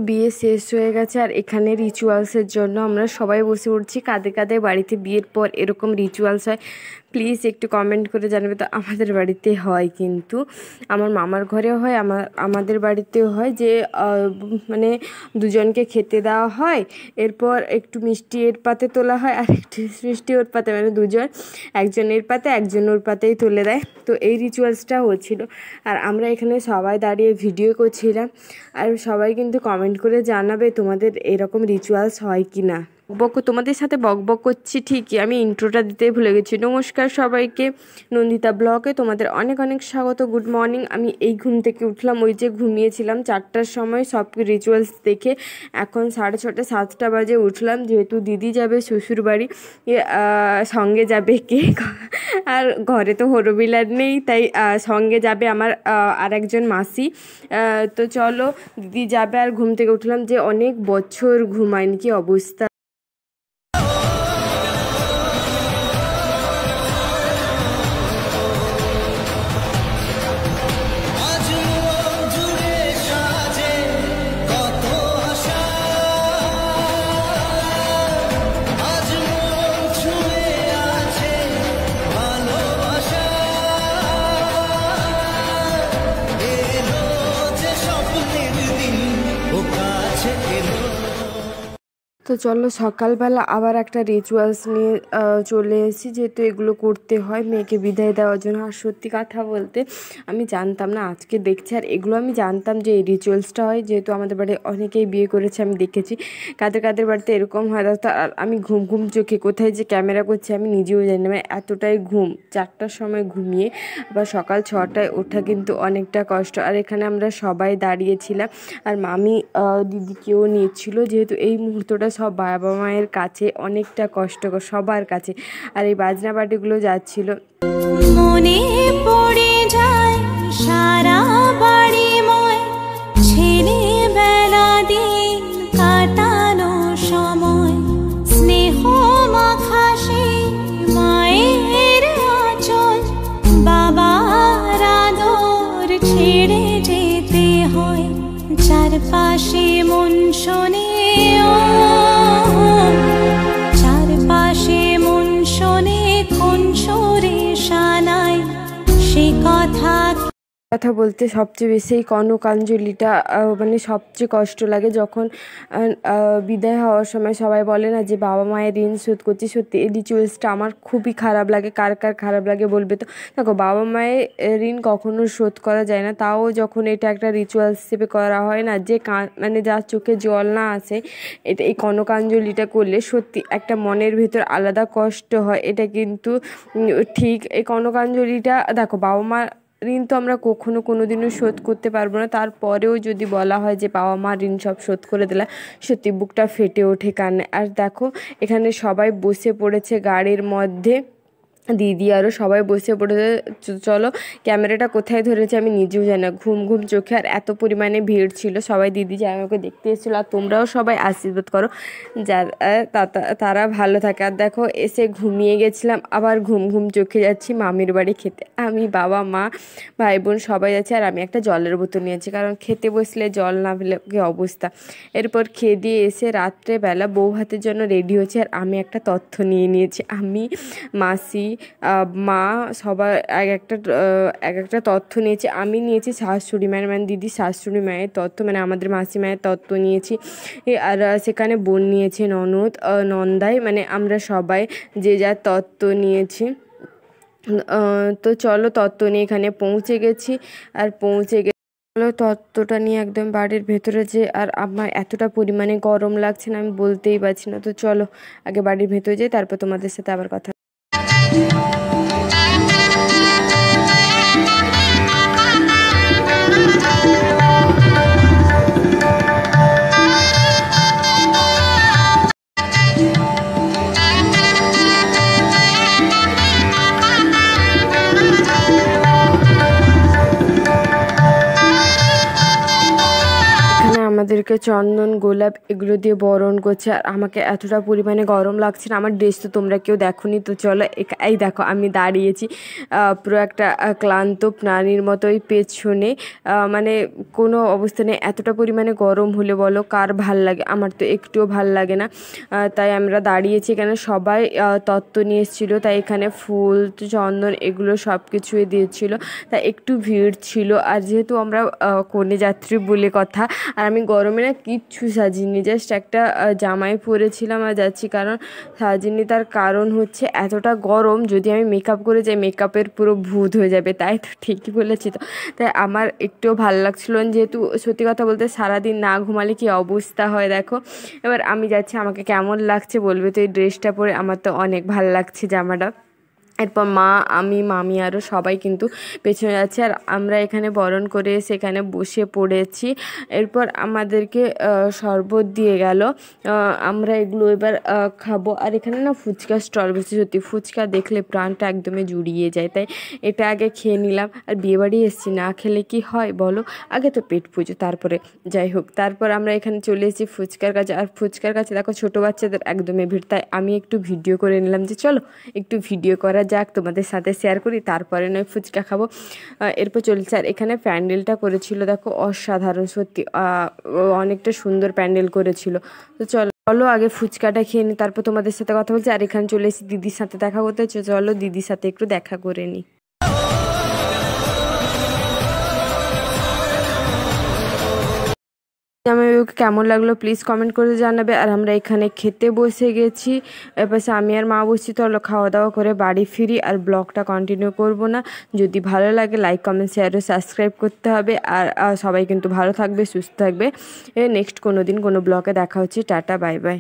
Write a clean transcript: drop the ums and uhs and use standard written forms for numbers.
বিয়ে শেষ হয়ে গেছে আর এখানে রিচুয়ালসের জন্য আমরা সবাই বসে পড়ছি। কাদের কাদের বাড়িতে বিয়ের পর এরকম রিচুয়ালস হয় প্লিজ একটু কমেন্ট করে জানাবে। তো আমাদের বাড়িতে হয়, কিন্তু আমার মামার ঘরেও হয়, আমাদের বাড়িতেও হয় যে মানে দুজনকে খেতে দেওয়া হয়, এরপর একটু মিষ্টি এর পাতে তোলা হয় আর একটু মিষ্টি ওর পাতে, মানে দুজন, একজন এর পাতে একজন ওর পাতেই তুলে দেয়। তো এই রিচুয়ালসটা হচ্ছিল আর আমরা এখানে সবাই দাঁড়িয়ে ভিডিও করছিলাম। আর সবাই কিন্তু কমেন্ট করে জানাবে তোমাদের এরকম রিচুয়ালস হয় কি না। তোমাদের সাথে বকবক করছি ঠিকই, আমি ইন্ট্রোটা দিতেই ভুলে গেছি। নমস্কার সবাইকে, নন্দিতা ব্লগে তোমাদের অনেক অনেক স্বাগত। Good morning. আমি এই ঘুম থেকে উঠলাম, ওই যে ঘুমিয়েছিলাম 4টার সময় সব রিচুয়ালস দেখে। এখন 6:30 7টা বাজে উঠলাম, যেহেতু দিদি যাবে শ্বশুর বাড়ি, সঙ্গে যাবে কে, আর ঘরে তো হরবিলার নেই, তাই সঙ্গে যাবে আমার আর একজন মাসি। তো চলো দিদি যাবে। আর ঘুম থেকে উঠলাম যে অনেক বছর ঘুমায়নি, কি অবস্থা। তো চলো সকালবেলা আবার একটা রিচুয়ালস নিয়ে চলে এসেছি, যেহেতু এগুলো করতে হয় মেয়েকে বিদায় দেওয়ার জন্য। আর সত্যি কথা বলতে আমি জানতাম না, আজকে দেখছি। আর এগুলো আমি জানতাম যে এই রিচুয়ালসটা হয়, যেহেতু আমাদের বাড়ি অনেকেই বিয়ে করেছে, আমি দেখেছি কাদের কাদের বাড়িতে এরকম হয়। আর আমি ঘুম চোখে কোথায় যে ক্যামেরা করছি আমি নিজেও জানি না, মানে এতটাই ঘুম। 4টার সময় ঘুমিয়ে আবার সকাল 6টায় ওঠা কিন্তু অনেকটা কষ্ট। আর এখানে আমরা সবাই দাঁড়িয়েছিলাম আর মামি দিদিকেও নিয়েছিল, যেহেতু এই মুহূর্তটা সব বাবা মায়ের কাছে অনেকটা কষ্টকর সবার কাছে। আর এই বাজনা বাটিগুলো যাচ্ছিল, মনে পড়ে যায় সারা বাড়ি ময় ছেলেবেলা দিন কাটানো সময়, স্নেহ মাখাসে মায়ের আঁচল, বাবার আদর ছেড়ে যেতে হয়, চারপাশে মন শোনে চারপাশে মন শোনে কোন সুরে শানায় সে কথা বলতে সবচেয়ে বেশি এই কনকাঞ্জলিটা মানে সবচেয়ে কষ্ট লাগে যখন বিদায় হওয়ার সময় সবাই বলে না যে বাবা মায়ের ঋণ শোধ করছি। সত্যি এই রিচুয়ালসটা আমার খুবই খারাপ লাগে। কার কার খারাপ লাগে বলবে তো। দেখো, বাবা মায়ের ঋণ কখনো শোধ করা যায় না, তাও যখন এটা একটা রিচুয়ালস হিসেবে করা হয় না, যে মানে যার চোখে জল না আসে, এটা এই কনকাঞ্জলিটা করলে সত্যি একটা মনের ভিতর আলাদা কষ্ট হয়। এটা কিন্তু ঠিক। এই কনকাঞ্জলিটা দেখো, বাবা মা ঋণ তো আমরা কখনো কোনোদিনও শোধ করতে পারবো না, তারপরেও যদি বলা হয় যে বাবা মা ঋণ সব শোধ করে দিলা, সত্যি বুকটা ফেটে ওঠে কান্নায়। আর দেখো এখানে সবাই বসে পড়েছে গাড়ির মধ্যে, দিদি আরও সবাই বসে পড়েছে। চলো ক্যামেরাটা কোথায় ধরেছে আমি নিজেও জানি না, ঘুম চোখে। আর এত পরিমাণে ভিড় ছিল, সবাই দিদি যে আমাকে দেখতে এসেছিলো। আর তোমরাও সবাই আশীর্বাদ করো তারা ভালো থাকে। আর দেখো এসে ঘুমিয়ে গেছিলাম, আবার ঘুম চোখে যাচ্ছি মামির বাড়ি খেতে। আমি, বাবা, মা, ভাই বোন সবাই যাচ্ছে। আর আমি একটা জলের বোতল নিয়েছি, কারণ খেতে বসলে জল না পেলে কি অবস্থা। এরপর খেয়ে দিয়ে এসে রাত্রেবেলা বউ ভাতের জন্য রেডি হচ্ছে। আর আমি একটা তথ্য নিয়েছি, আমি, মাসি, মা সবার এক একটা তথ্য নিয়েছি। আমি নিয়েছি শাশুড়ি মায়ের, মানে দিদি শাশুড়ি মায়ের তথ্য, মানে আমাদের মাসি মায়ের তথ্য নিয়েছি। আর সেখানে বোন নিয়েছে ননদ, নন্দাই, মানে আমরা সবাই যে যার তত্ত্ব নিয়েছি। তো চলো তত্ত্ব নিয়ে এখানে পৌঁছে গেছি। আর তত্ত্বটা নিয়ে একদম বাড়ির ভেতরে যে, আর আমার এতটা পরিমাণে গরম লাগছে না আমি বলতেই পারছি না। তো চলো আগে বাড়ির ভেতরে যাই, তারপর তোমাদের সাথে আবার কথা। আমাদের আমাদেরকে চন্দন গোলাপ এগুলো দিয়ে বরণ করছে। আর আমাকে এতটা পরিমাণে গরম লাগছে না, আমার ড্রেস তো তোমরা কেউ দেখোনি। তো চলো এই দেখো আমি দাঁড়িয়েছি পুরো একটা ক্লান্ত প্রাণীর মতোই পেছনে, মানে কোনো অবস্থা নেই। এতটা পরিমাণে গরম হলে বলো কার ভাল লাগে, আমার তো একটুও ভাল লাগে না। তাই আমরা দাঁড়িয়েছি এখানে, সবাই তত্ত্ব নিয়ে এসেছিলো, তাই এখানে ফুল চন্দন এগুলো সব কিছুই দিয়েছিলো, তাই একটু ভিড় ছিল। আর যেহেতু আমরা কনে যাত্রী বলে কথা, আর আমি গরমে না কিচ্ছু সাজিনি, জাস্ট একটা জামাই পরেছিলাম আর যাচ্ছি, কারণ সাজিনি। তার কারণ হচ্ছে এতটা গরম, যদি আমি মেকআপ করে যাই মেকআপের পুরো ভূত হয়ে যাবে। তাই তো ঠিকই বলেছি তো। তাই আমার একটুও ভালো লাগছিল না, যেহেতু সত্যি কথা বলতে সারাদিন না ঘুমালে কি অবস্থা হয় দেখো। এবার আমি যাচ্ছি, আমাকে কেমন লাগছে বলবে তো এই ড্রেসটা পরে। আমার তো অনেক ভালো লাগছে জামাটা। এরপর মা, আমি, মামি আরও সবাই কিন্তু পেছনে যাচ্ছে, আর আমরা এখানে বরণ করে সেখানে বসে পড়েছি। এরপর আমাদেরকে শরবত দিয়ে গেল, আমরা এগুলো এবার খাবো। আর এখানে না ফুচকা স্টল বসে, সত্যি ফুচকা দেখলে প্রাণটা একদমই জুড়িয়ে যায়। তাই এটা আগে খেয়ে নিলাম। আর বিয়েবাড়ি এসেছি, না খেলে কি হয় বলো, আগে তো পেট পুজো, তারপরে যাই হোক। তারপর আমরা এখানে চলে এসেছি ফুচকার কাছে। আর ফুচকার কাছে দেখো ছোটো বাচ্চাদের একদমই ভিড়, তাই আমি একটু ভিডিও করে নিলাম, যে চলো একটু ভিডিও করা যাক, তোমাদের সাথে শেয়ার করি, তারপরে নয় ফুচকা খাবো। এরপর চলছে। আর এখানে প্যান্ডেলটা করেছিল দেখো অসাধারণ, সত্যি অনেকটা সুন্দর প্যান্ডেল করেছিল। তো চলো আগে ফুচকাটা খেয়ে নিই, তারপর তোমাদের সাথে কথা বলছি। আর এখানে চলে এসেছি দিদির সাথে দেখা করতে, চলো দিদির সাথে একটু দেখা করে নিই। জামাইবাবুকে কেমন লাগলো প্লিজ কমেন্ট করে জানাবে। আর আমরা এখানে খেতে বসে গেছি, এবার আমি আর মা বসছি। তো খাওয়া দাওয়া করে বাড়ি ফিরি, আর ব্লগটা কন্টিনিউ করব না। যদি ভালো লাগে লাইক কমেন্ট শেয়ার ও সাবস্ক্রাইব করতে হবে। আর সবাই কিন্তু ভালো থাকবে, সুস্থ থাকবে। নেক্সট কোনো দিন কোনো ব্লগে দেখা হচ্ছে। Tata, bye bye.